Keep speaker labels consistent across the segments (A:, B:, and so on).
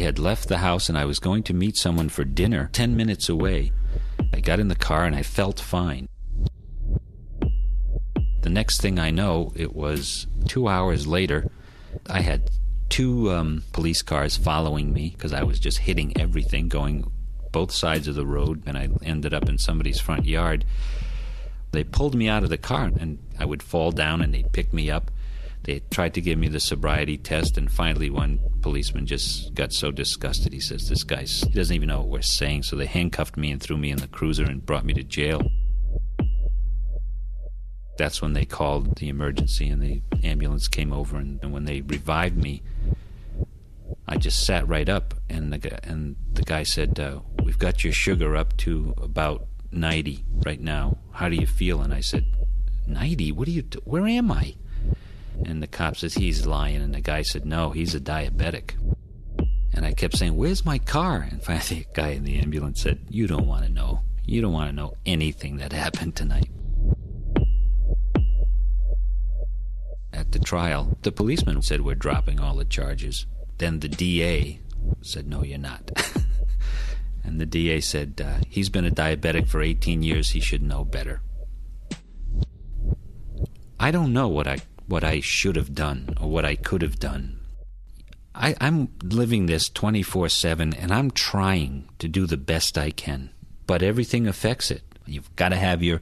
A: had left the house and I was going to meet someone for dinner 10 minutes away. I got in the car and I felt fine. The next thing I know, it was 2 hours later, I had two police cars following me because I was just hitting everything, going both sides of the road, and I ended up in somebody's front yard. They pulled me out of the car, and I would fall down, and they'd pick me up. They tried to give me the sobriety test, and finally one policeman just got so disgusted. He says, he doesn't even know what we're saying. So they handcuffed me and threw me in the cruiser and brought me to jail. That's when they called the emergency, and the ambulance came over, and when they revived me, I just sat right up, and the guy said, we've got your sugar up to about 90 right now. How do you feel? And I said, 90? Where am I? And the cop says, he's lying. And the guy said, no, he's a diabetic. And I kept saying, where's my car? And finally, the guy in the ambulance said, you don't want to know. You don't want to know anything that happened tonight. At the trial, the policeman said, we're dropping all the charges. Then the DA said, no, you're not. And the DA said, he's been a diabetic for 18 years. He should know better. I don't know what I should have done or what I could have done. I'm living this 24/7, and I'm trying to do the best I can. But everything affects it. You've got to have your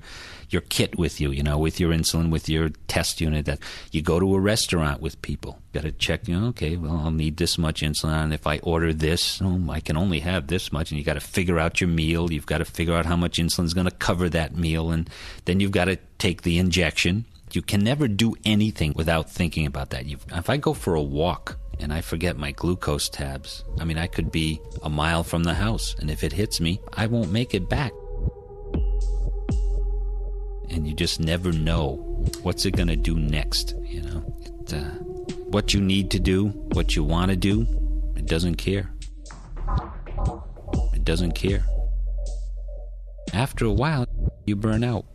A: kit with you, with your insulin, with your test unit. That you go to a restaurant with people. Got to check, okay, well, I'll need this much insulin. And if I order this, I can only have this much. And you got to figure out your meal. You've got to figure out how much insulin is going to cover that meal. And then you've got to take the injection. You can never do anything without thinking about that. If I go for a walk and I forget my glucose tabs, I could be a mile from the house. And if it hits me, I won't make it back. And you just never know what's it going to do next, what you need to do, what you want to do, it doesn't care. It doesn't care. After a while, you burn out.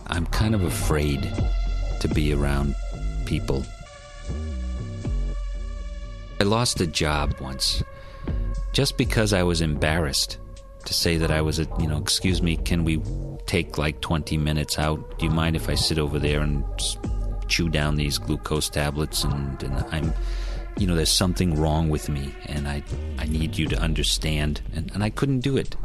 A: I'm kind of afraid to be around people. I lost a job once just because I was embarrassed to say that I was excuse me, can we take like 20 minutes out? Do you mind if I sit over there and chew down these glucose tablets? And I'm, there's something wrong with me, and I need you to understand. And I couldn't do it.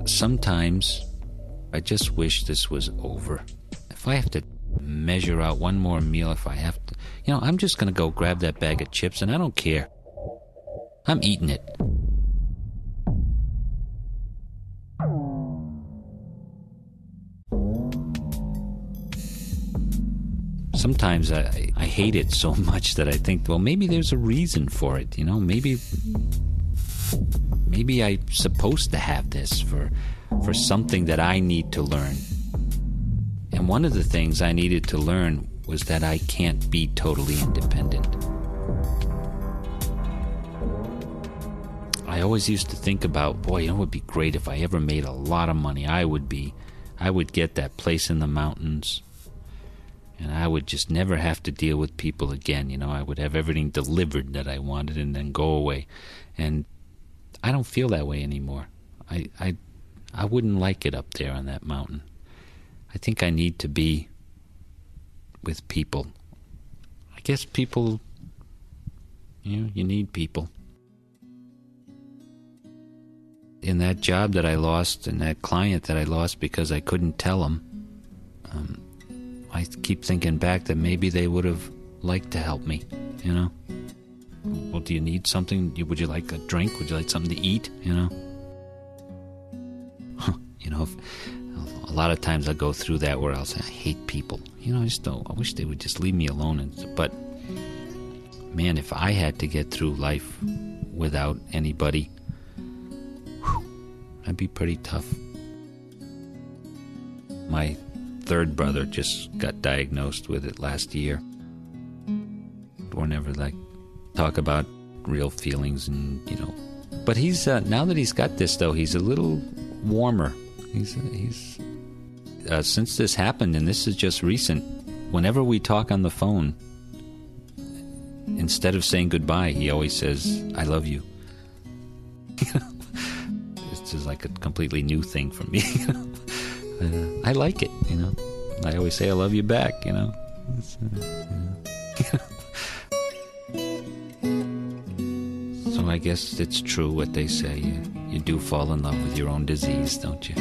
A: Sometimes I just wish this was over. If I have to measure out one more meal, if I have to, I'm just going to go grab that bag of chips, and I don't care. I'm eating it. Sometimes I hate it so much that I think, well, maybe there's a reason for it. Maybe I'm supposed to have this for something that I need to learn. And one of the things I needed to learn was that I can't be totally independent. I always used to think about, boy, it would be great if I ever made a lot of money. I would get that place in the mountains, and I would just never have to deal with people again. I would have everything delivered that I wanted and then go away. And I don't feel that way anymore. I wouldn't like it up there on that mountain. I think I need to be with people. I guess people, you need people. In that job that I lost and that client that I lost because I couldn't tell them, I keep thinking back that maybe they would have liked to help me, Well, do you need something? Would you like a drink? Would you like something to eat? A lot of times I go through that where I'll say, I hate people. I wish they would just leave me alone. But, man, if I had to get through life without anybody, that'd be pretty tough. My third brother just got diagnosed with it last year. We'll never talk about real feelings, and But he's now that he's got this, though, he's a little warmer. He's since this happened, and this is just recent. Whenever we talk on the phone, instead of saying goodbye, he always says, "I love you." It's just like a completely new thing for me. I like it. I always say I love you back. It's, So I guess it's true what they say. You do fall in love with your own disease, don't you?